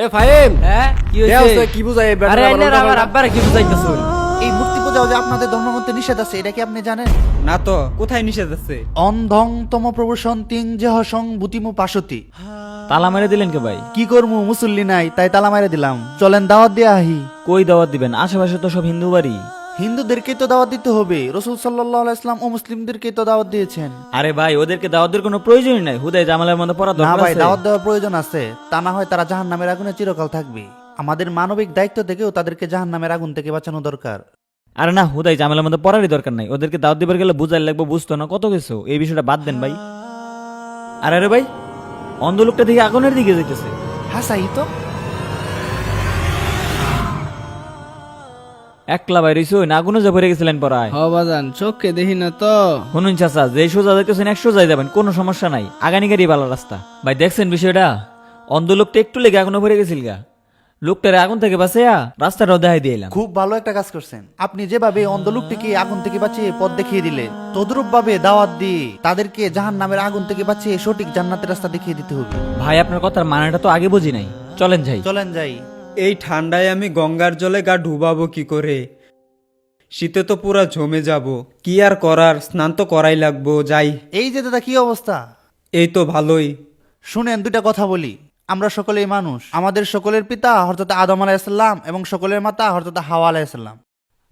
এ ফাহিম, হ্যাঁ কি এ হইছে? ওস্তাদ কি বুঝায়? আরে আইনার আমার আব্বারে কি বুঝাইতাছুন? এই মূর্তি পূজাও যে আপনাদের ধর্মগ্রন্থে নিষেধ আছে, এটা কি আপনি জানেন? না তো, কোথায় নিষেধ আছে? অন্ধং তম প্রবসন তিং যেহ সং বুতিমু পাশতি। তালা মেরে দিলেন কে ভাই? কি করমু, মুসল্লি নাই তাই তালা মারে দিলাম। চলেন দাওয়াত দিয়ে আহি। কই দাওয়াত দিবেন? আশেপাশে তো সব হিন্দু বাড়ি। হিন্দুদেরকে তো দাওয়াত দিতে হবে, রসুল সাল্লাল্লাহু আলাইহি ওয়াসাল্লাম ও মুসলিমদেরকে তো দাওয়াত দিয়েছেন। আরে ভাই, ওদেরকে দাওয়াতের কোনো প্রয়োজনই নাই। হুদাই জামালের মধ্যে পড়া না দরকার ভাই, আছে? দাওয়াত দেওয়ার প্রয়োজন আছে, তা না হয় তারা জাহান্নামের আগুনে চিরকাল থাকবে। আমাদের মানবিক দায়িত্ব থেকেও তাদেরকে জাহান্নামের আগুন থেকে বাঁচানো দরকার। আরে না, হুদাই জামালের মধ্যে পড়ারই দরকার নাই। ওদেরকে দাওয়াত দিবার গেলে বুঝাই লাগবে, বুঝতো না কত কিছু। এই বিষয়টা বাদ দেন ভাই। আরে ভাই, অন্ধ লোকটা দিকে আগুনের দিকে যেতেছে। হ্যাঁ সাই তো। একলা বাইরে না আগুনে যে ভরে গেছিলেন পড়ায়। হ বাজান, চোখকে দেখি না তো। শুনুন চাচা, যে সোজা যাইতেছেন 100 যাই যাবেন, কোনো সমস্যা নাই। আগানি গাড়ি ভালো রাস্তা। ভাই দেখছেন বিষয়টা? অন্ধ লোকটা একটু লেগে আগুনে ভরে গেছিল গা। লোকটারে আগুন থেকে বাঁচাইয়া রাস্তাটাও দেখাই দিলাম। খুব ভালো একটা কাজ করছেন আপনি। যেভাবে অন্ধ লোকটিকে আগুন থেকে বাঁচিয়ে পথ দেখিয়ে দিলে, তদ্রূপ ভাবে দাওয়াত দিয়ে তাদেরকে জাহান্নামের আগুন থেকে বাঁচিয়ে সঠিক জান্নাতের রাস্তা দেখিয়ে দিতে হবে। ভাই আপনার কথার মানেটা তো আগে বুঝি নাই। চলেন যাই। চলেন যাই। এই ঠান্ডায় আমি গঙ্গার জলে গা ডুবাবো কি করে? শীতে তো পুরা জমে যাব। কি আর করার, স্নান তো করাই লাগবো। যাই। এই যে দাদা, কি অবস্থা? এই তো ভালোই। শুনেন, দুইটা কথা বলি। আমরা সকলেই মানুষ। আমাদের সকলের পিতা হযরত আদম আলাইহিসসালাম এবং সকলের মাতা হযরত হাওয়া আলাইহিসসালাম।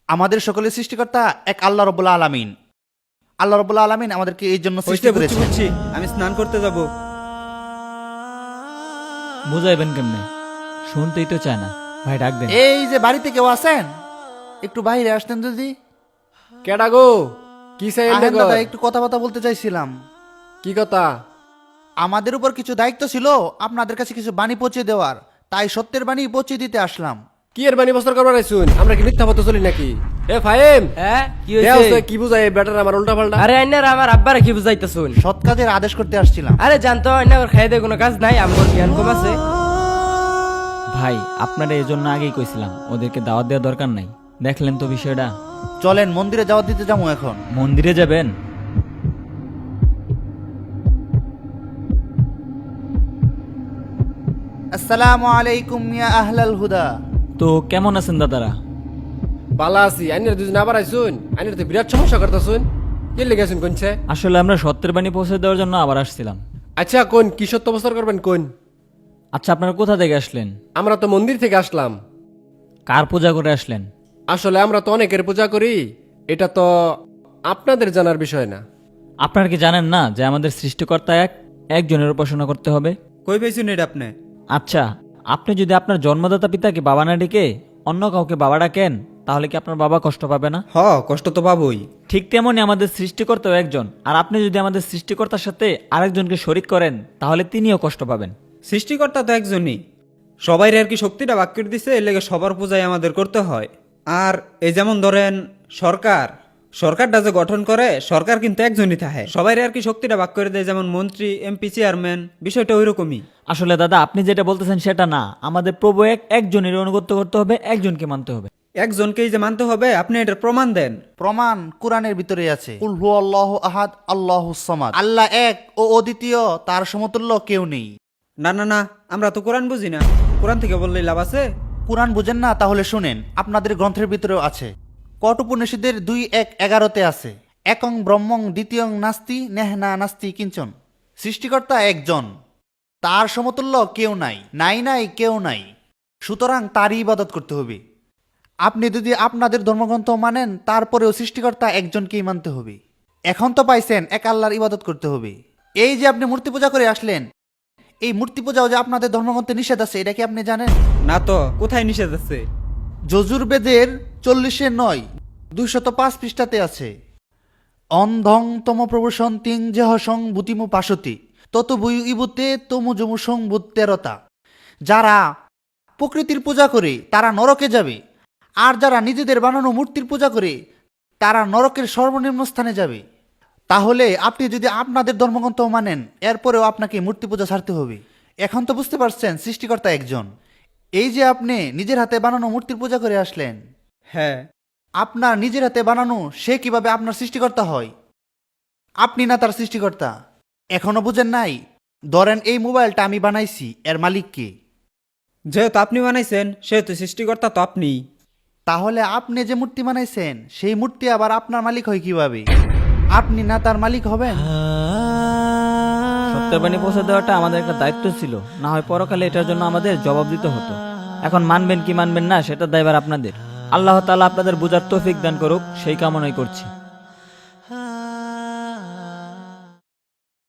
আমাদের সকলের সৃষ্টিকর্তা এক আল্লাহ রাব্বুল আলামিন। আল্লাহ রাব্বুল আলামিন আমাদেরকে এই জন্য সৃষ্টি হইছে, বুঝছি করেছেন। বুঝছি। আমি স্নান করতে যাব। বুঝাইবেন কেমনে? শুনতেই তো চায় না। ভাই ডাক দেন। এই যে বাড়িতে কেউ আছেন, একটু বাইরে আসতেন যদি। কেডা গো? কি চাই আহেন দাদা, একটু কথাবার্তা বলতে চাইছিলাম। কি কথা? আমাদের উপর কিছু দায়িত্ব ছিল আপনাদের কাছে কিছু বাণী পৌঁছে দেওয়ার, তাই সত্যের বাণী পৌঁছে দিতে আসলাম। কি এর বানি বস্তর করবার আইছুন? আমরা কি মিথ্যা পথে চলি নাকি? এ ফাহিম, হ্যাঁ কি এ হইছে? ওস্তাদ কি বুঝায়? বেটার আমার উল্টা পাল্টা। আরে আইনার আমার আব্বারে কি বুঝাইতাছুন? সৎ কাজের আদেশ করতে আসছিলাম। আরে জানতো আইনার খাইয়ে দেয় কোনো কাজ নাই, আমার জ্ঞান কম আছে। ভাই আপনারা এই জন্য আগেই কইছিলাম ওদেরকে দাওয়াত দেওয়ার দরকার নাই। দেখলেন তো বিষয়টা? চলেন মন্দিরে যাওয়া দিতে যাবো এখন। মন্দিরে যাবেন? আসসালামু আলাইকুম ইয়া আহলাল হুদা। তো কেমন আছেন দাদারা? বালা আছি। আইনের দুজন আবার আইছুন। আইনের তো বিরাট সমস্যা করতেছুন। কি লেগেছুন কোনছে? আসলে আমরা সত্যের বাণী পৌঁছে দেওয়ার জন্য আবার আসছিলাম। আচ্ছা কোন কি সত্য বস্তর করবেন কোন? আচ্ছা আপনারা কোথা থেকে আসলেন? আমরা তো মন্দির থেকে আসলাম। কার পূজা করে আসলেন? আসলে আমরা তো অনেকের পূজা করি, এটা তো আপনাদের জানার বিষয় না। আপনারা কি জানেন না যে আমাদের সৃষ্টিকর্তা একজনের উপাসনা করতে হবে? কই পাইছুন এটা আপনি? আচ্ছা, আপনি যদি আপনার জন্মদাতা পিতাকে বাবা না ডেকে অন্য কাউকে বাবা ডাকেন, তাহলে কি আপনার বাবা কষ্ট পাবে না? হ, কষ্ট তো পাবই। ঠিক তেমনই আমাদের সৃষ্টিকর্তাও একজন। আর আপনি যদি আমাদের সৃষ্টিকর্তার সাথে আরেকজনকে শরিক করেন, তাহলে তিনিও কষ্ট পাবেন। সৃষ্টিকর্তা তো একজনই। সবাই আর কি শক্তিটা ভাগ করে দিছে, এর লেগে সবার পূজাই আমাদের করতে হয়। আর এই যেমন ধরেন সরকারটা যে গঠন করে, সরকার কিন্তু একজনই থাকে। সবাই আর কি শক্তিটা ভাগ করে দেয়, যেমন মন্ত্রী, এমপি, চেয়ারম্যান। বিষয়টা ওই রকমই। আসলে দাদা, আপনি যেটা বলতেছেন সেটা না। আমাদের প্রভু একজনের অনুগত্য করতে হবে, একজনকে মানতে হবে। একজনকেই যে মানতে হবে, আপনি এটার প্রমাণ দেন। প্রমাণ কোরআনের ভিতরে আছে। কুল হুয়াল্লাহু আহাদ আল্লাহুস সামাদ। আল্লাহ এক ও অদ্বিতীয়, তার সমতুল্য কেউ নেই। না না না, আমরা তো কোরআন বুঝি না। কোরআন থেকে বললেই লাভ আছে? কোরআন বুঝেন না? তাহলে শুনেন, আপনাদের গ্রন্থের ভিতরেও আছে। কঠোপনিষদের 2:11 আছে, একং ব্রহ্মং দ্বিতীয়ং নাস্তি নেহনা নাস্তি কিঞ্চন। সৃষ্টিকর্তা একজন, তার সমতুল্য কেউ নাই, নাই নাই কেউ নাই। সুতরাং তারই ইবাদত করতে হবে। আপনি যদি আপনাদের ধর্মগ্রন্থ মানেন, তারপরেও সৃষ্টিকর্তা একজনকেই মানতে হবে। এখন তো পাইছেন এক আল্লাহর ইবাদত করতে হবে। এই যে আপনি মূর্তি পূজা করে আসলেন, এই মূর্তি পূজাও যে আপনাদের ধর্মগ্রন্থে নিষেধ আছে, এটা কি আপনি জানেন? না তো, কোথায় নিষেধ আছে? যজুর্বেদের 40-9 205 পৃষ্ঠাতে আছে। অন্ধং তম প্রবসন তিং যেহ সং বুতিমু পাশতি তত বুয়ু ইবুতে তমু জমু সং বুত 13টা। যারা প্রকৃতির পূজা করে তারা নরকে যাবে, আর যারা নিজেদের বানানো মূর্তির পূজা করে তারা নরকের সর্বনিম্ন স্থানে যাবে। তাহলে আপনি যদি আপনাদের ধর্মগ্রন্থ মানেন, এরপরেও আপনাকে মূর্তি পূজা ছাড়তে হবে। এখন তো বুঝতে পারছেন সৃষ্টিকর্তা একজন। এই যে আপনি নিজের হাতে বানানো মূর্তির পূজা করে আসলেন, হ্যাঁ। আপনার নিজের হাতে বানানো সে কিভাবে আপনার সৃষ্টিকর্তা হয়? আপনি না তার সৃষ্টিকর্তা। এখনো বুঝেন নাই? ধরেন এই মোবাইলটা আমি বানাইছি, এর মালিক কে? যেহেতু আপনি বানাইছেন সেহেতু সৃষ্টিকর্তা তো আপনি। তাহলে আপনি যে মূর্তি বানাইছেন সেই মূর্তি আবার আপনার মালিক হয় কিভাবে? আপনি না তার মালিক হবেন? সত্যের বাণী পৌঁছে দেওয়াটা আমাদের একটা দায়িত্ব ছিল, না হয় পরকালে এটার জন্য আমাদের জবাব দিতে হতো। এখন মানবেন কি মানবেন না সেটা দায়ভার আপনাদের। আল্লাহ তাআলা আপনাদের বুঝার তৌফিক দান করুক, সেই কামনাই করছি।